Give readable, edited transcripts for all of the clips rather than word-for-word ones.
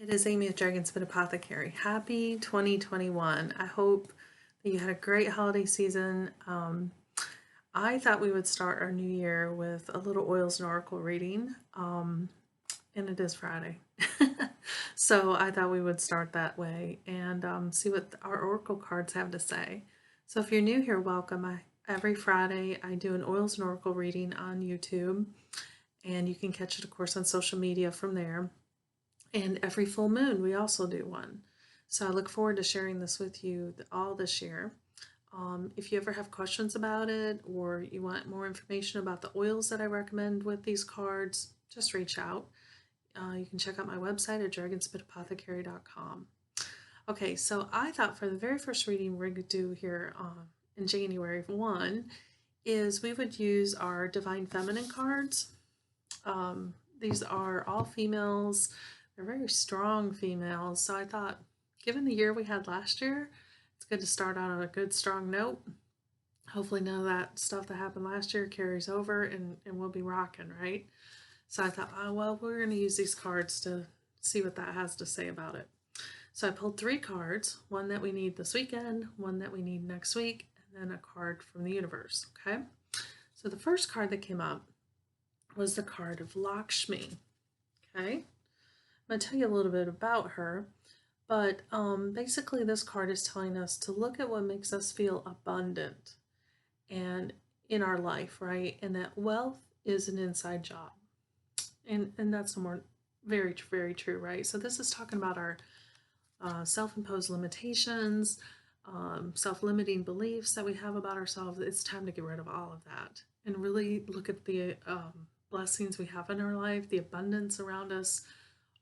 It is Amy of Dragon's Apothecary. Happy 2021. I hope that you had a great holiday season. I thought we would start our new year with a little oils and oracle reading, and it is Friday. So I thought we would start that way and see what our oracle cards have to say. So if you're new here, welcome. Every Friday I do an oils and oracle reading on YouTube, and you can catch it, of course, on social media from there. And every full moon, we also do one. So I look forward to sharing this with you all this year. If you ever have questions about it or you want more information about the oils that I recommend with these cards, just reach out. You can check out my website at dragonsmitapothecary.com. Okay, so I thought for the very first reading we're going to do here in January 1 is we would use our Divine Feminine cards. These are all females. They're very strong females, so I thought, given the year we had last year, it's good to start out on a good, strong note. Hopefully none of that stuff that happened last year carries over and we'll be rocking, right? So I thought, oh, well, we're going to use these cards to see what that has to say about it. So I pulled 3 cards, one that we need this weekend, one that we need next week, and then a card from the universe, okay? So the first card that came up was the card of Lakshmi, okay? I'm going to tell you a little bit about her, but basically this card is telling us to look at what makes us feel abundant and in our life, right? And that wealth is an inside job. And that's very, very true, right? So this is talking about our self-imposed limitations, self-limiting beliefs that we have about ourselves. It's time to get rid of all of that and really look at the blessings we have in our life, the abundance around us,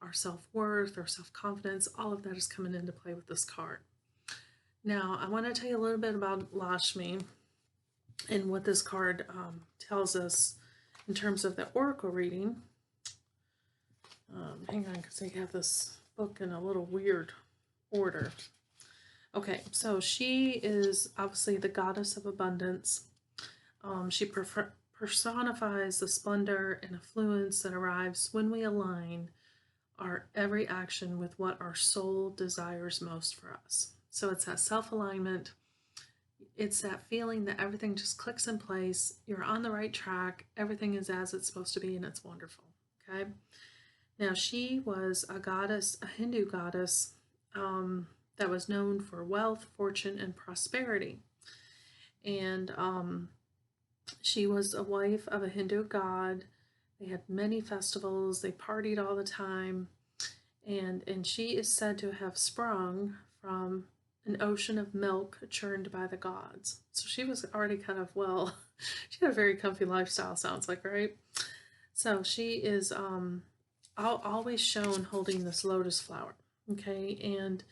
our self-worth, our self-confidence. All of that is coming into play with this card. Now, I want to tell you a little bit about Lakshmi and what this card tells us in terms of the oracle reading. Hang on, because I have this book in a little weird order. Okay, so she is obviously the goddess of abundance. She personifies the splendor and affluence that arrives when we align our every action with what our soul desires most for us. So it's that self-alignment. It's that feeling that everything just clicks in place. You're on the right track. Everything is as it's supposed to be, and it's wonderful. Okay. Now, she was a goddess, a Hindu goddess that was known for wealth, fortune, and prosperity. And she was a wife of a Hindu god. They had many festivals. They partied all the time. And she is said to have sprung from an ocean of milk churned by the gods. So she was already kind of, well, she had a very comfy lifestyle, sounds like, right? So she is always shown holding this lotus flower, okay? And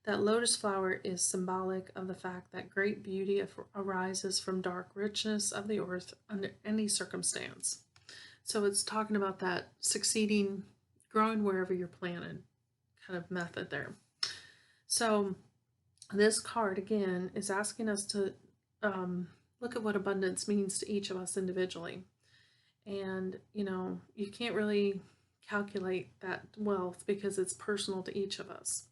that lotus flower is symbolic of the fact that great beauty arises from dark richness of the earth under any circumstance. So it's talking about that succeeding, growing wherever you're planted kind of method there. So this card, again, is asking us to look at what abundance means to each of us individually. And, you know, you can't really calculate that wealth because it's personal to each of us.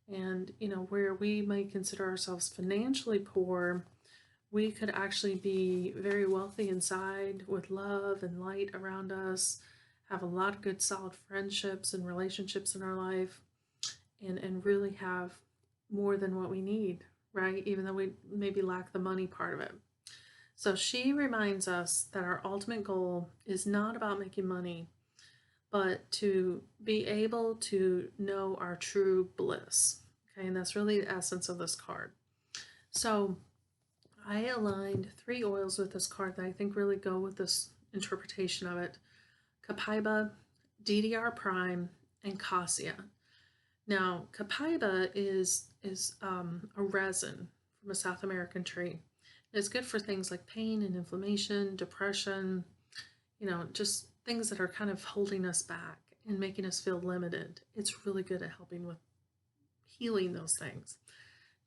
And, you know, where we might consider ourselves financially poor, we could actually be very wealthy inside with love and light around us, have a lot of good solid friendships and relationships in our life, and really have more than what we need, right? Even though we maybe lack the money part of it. So she reminds us that our ultimate goal is not about making money, but to be able to know our true bliss. Okay, and that's really the essence of this card. So I aligned 3 oils with this card that I think really go with this interpretation of it: Copaiba, DDR Prime, and Cassia. Now, Copaiba is a resin from a South American tree. It's good for things like pain and inflammation, depression, you know, just things that are kind of holding us back and making us feel limited. It's really good at helping with healing those things.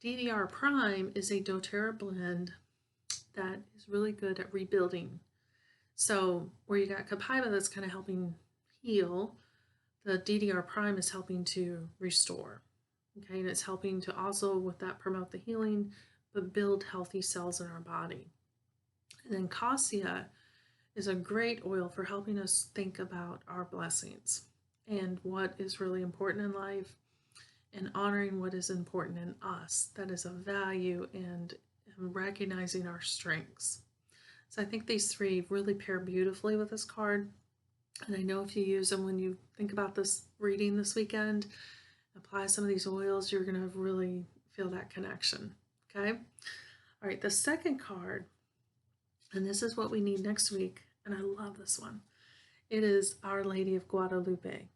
DDR Prime is a doTERRA blend that is really good at rebuilding. So where you got Copaiba that's kind of helping heal, the DDR prime is helping to restore. Okay, and it's helping to also with that promote the healing, but build healthy cells in our body. And then cassia is a great oil for helping us think about our blessings and what is really important in life and honoring what is important in us that is of value and recognizing our strengths. So I think these three really pair beautifully with this card. And I know if you use them when you think about this reading this weekend, apply some of these oils, you're going to really feel that connection. Okay? All right, the second card, and this is what we need next week, and I love this one. It is Our Lady of Guadalupe.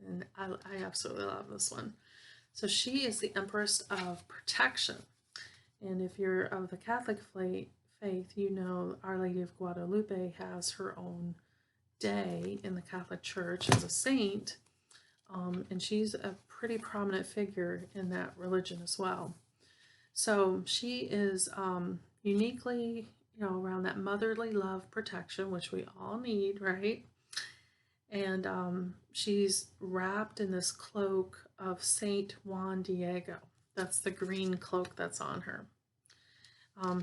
And I absolutely love this one. So she is the Empress of Protection. And if you're of the Catholic faith, you know Our Lady of Guadalupe has her own day in the Catholic Church as a saint. And she's a pretty prominent figure in that religion as well. So she is uniquely, around that motherly love, protection, which we all need, right? And she's wrapped in this cloak of Saint Juan Diego. That's the green cloak that's on her.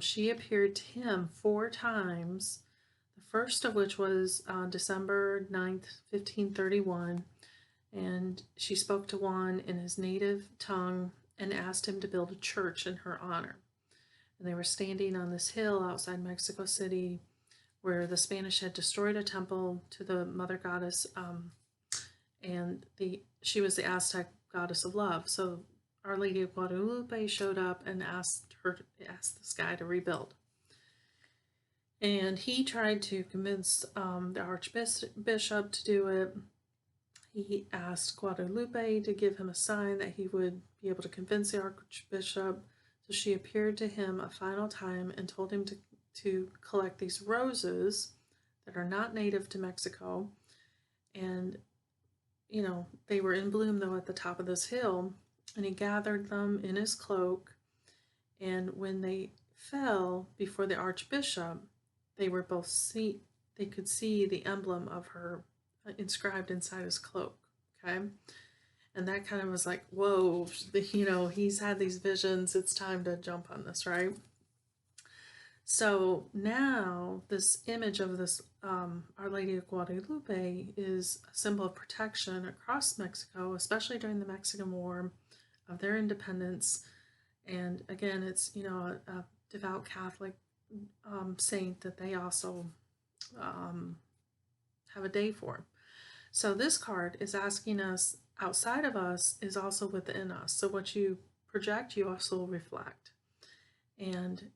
She appeared to him 4 times, the first of which was December 9th, 1531, and she spoke to Juan in his native tongue and asked him to build a church in her honor. And they were standing on this hill outside Mexico City where the Spanish had destroyed a temple to the mother goddess, and she was the Aztec goddess of love. So Our Lady of Guadalupe showed up and asked this guy to rebuild. And he tried to convince the archbishop to do it. He asked Guadalupe to give him a sign that he would be able to convince the archbishop. So she appeared to him a final time and told him to collect these roses that are not native to Mexico. And, they were in bloom, though, at the top of this hill. And he gathered them in his cloak. And when they fell before the archbishop, they could see the emblem of her inscribed inside his cloak. Okay. And that kind of was like, whoa, he's had these visions. It's time to jump on this, right? So now this image of this Our Lady of Guadalupe is a symbol of protection across Mexico, especially during the Mexican War of their independence. And again, it's, a devout Catholic saint that they also have a day for. So this card is asking us, outside of us is also within us. So what you project, you also reflect. And,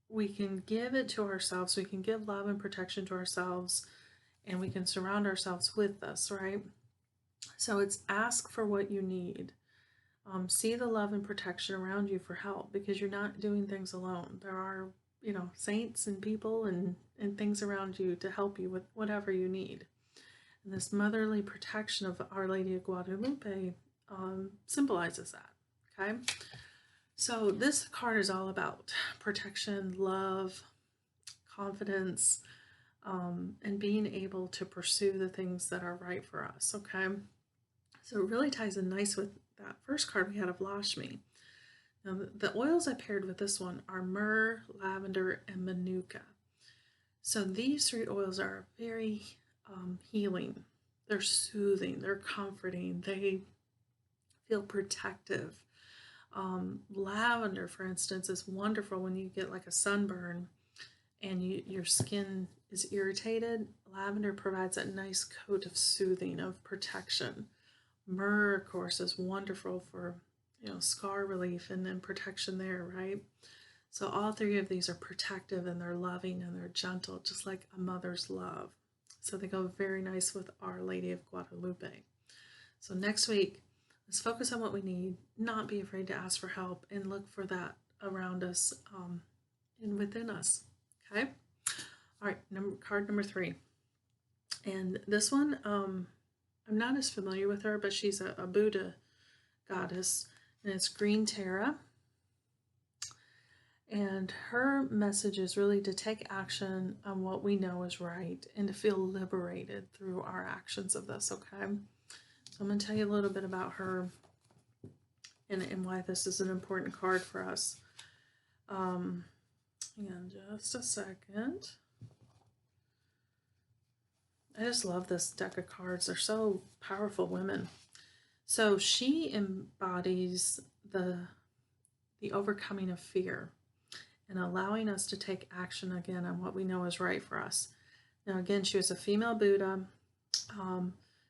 we can give it to ourselves. We can give love and protection to ourselves, and we can surround ourselves with this, right? So it's ask for what you need. See the love and protection around you for help, because you're not doing things alone. There are, saints and people and things around you to help you with whatever you need. And this motherly protection of Our Lady of Guadalupe symbolizes that, okay? So this card is all about protection, love, confidence, and being able to pursue the things that are right for us, okay? So it really ties in nice with that first card we had of Lakshmi. Now the oils I paired with this one are myrrh, lavender, and manuka. So these 3 oils are very healing. They're soothing, they're comforting, they feel protective. Lavender, for instance, is wonderful when you get like a sunburn and your skin is irritated. Lavender provides that nice coat of soothing, of protection. Myrrh, of course, is wonderful for scar relief and protection there, right? So all 3 of these are protective, and they're loving, and they're gentle, just like a mother's love. So they go very nice with Our Lady of Guadalupe. So next week, let's focus on what we need, not be afraid to ask for help, and look for that around us and within us, okay? All right, card number 3. And this one, I'm not as familiar with her, but she's a Buddha goddess, and it's green Tara. And her message is really to take action on what we know is right and to feel liberated through our actions of this, okay? So I'm going to tell you a little bit about her and why this is an important card for us. Hang on just a second. I just love this deck of cards. They're so powerful women. So she embodies the overcoming of fear and allowing us to take action again on what we know is right for us. Now, again, she was a female Buddha.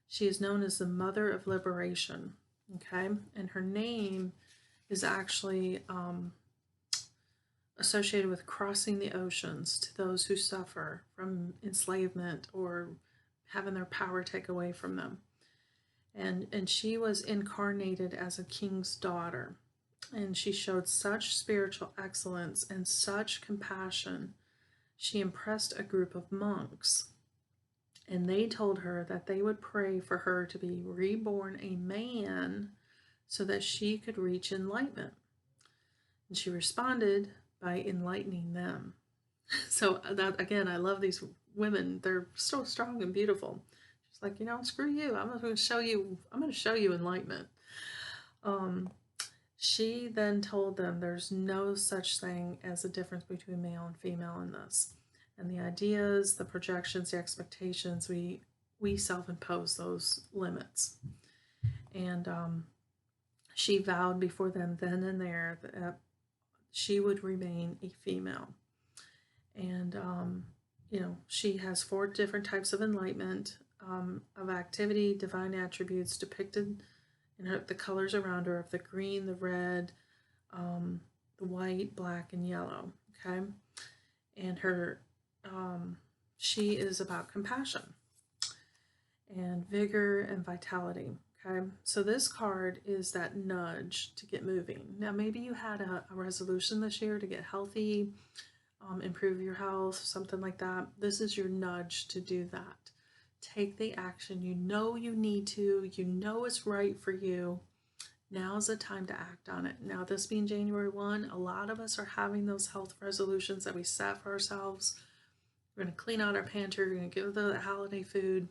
She is known as the Mother of Liberation, okay? And her name is actually associated with crossing the oceans to those who suffer from enslavement or having their power taken away from them. And she was incarnated as a king's daughter. And she showed such spiritual excellence and such compassion. She impressed a group of monks. And they told her that they would pray for her to be reborn a man so that she could reach enlightenment. And she responded by enlightening them. So that, again, I love these women. They're so strong and beautiful. She's like, you know, screw you. I'm going to show you enlightenment. She then told them there's no such thing as a difference between male and female in this. And the ideas, the projections, the expectations, we self-impose those limits. And she vowed before them then and there that she would remain a female. And, you know, she has 4 different types of enlightenment, of activity, divine attributes depicted in the colors around her of the green, the red, the white, black, and yellow, okay? And her, she is about compassion and vigor and vitality, okay? So this card is that nudge to get moving. Now, maybe you had a resolution this year to get healthy, improve your health, something like that. This is your nudge to do that. Take the action. You know you need to. You know it's right for you. Now's the time to act on it. Now, this being January 1, a lot of us are having those health resolutions that we set for ourselves. We're going to clean out our pantry. We're going to give the holiday food.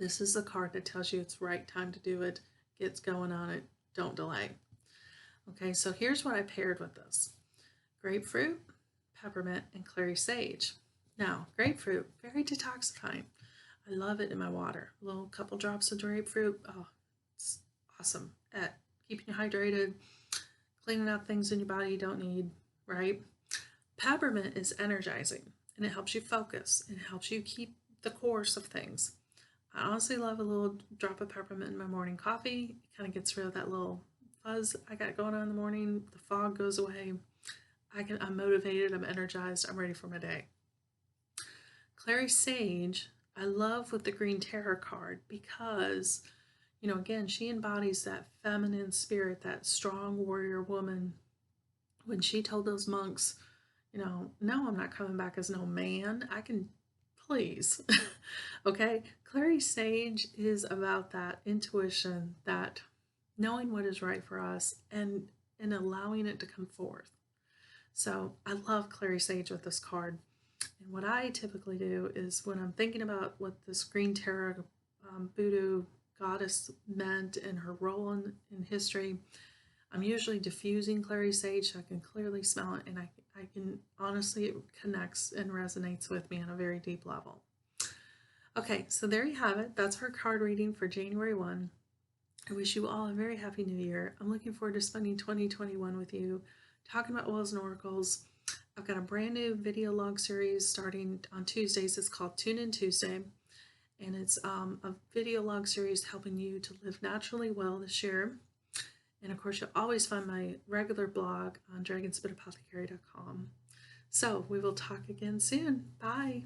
This is the card that tells you it's right time to do it. Get going on it. Don't delay. Okay, so here's what I paired with this. Grapefruit, peppermint, and clary sage. Now, grapefruit, very detoxifying. I love it in my water. A little couple drops of grapefruit. Oh, it's awesome at keeping you hydrated, cleaning out things in your body you don't need, right? Peppermint is energizing, and it helps you focus. It helps you keep the course of things. I honestly love a little drop of peppermint in my morning coffee. It kind of gets rid of that little fuzz I got going on in the morning. The fog goes away. I'm motivated. I'm energized. I'm ready for my day. Clary sage, I love with the green tarot card because, you know, again, she embodies that feminine spirit, that strong warrior woman. When she told those monks, you know, no, I'm not coming back as no man. I can, please. Okay. Clary sage is about that intuition, that knowing what is right for us and allowing it to come forth. So I love clary sage with this card. And what I typically do is when I'm thinking about what this green tarot voodoo goddess meant and her role in history, I'm usually diffusing clary sage so I can clearly smell it, and I can honestly, it connects and resonates with me on a very deep level. Okay, so there you have it. That's her card reading for January 1. I wish you all a very happy new year. I'm looking forward to spending 2021 with you, talking about oils and oracles. I've got a brand new video log series starting on Tuesdays. It's called Tune In Tuesday. And it's a video log series helping you to live naturally well this year. And of course, you'll always find my regular blog on dragonspitapothecary.com. So we will talk again soon. Bye.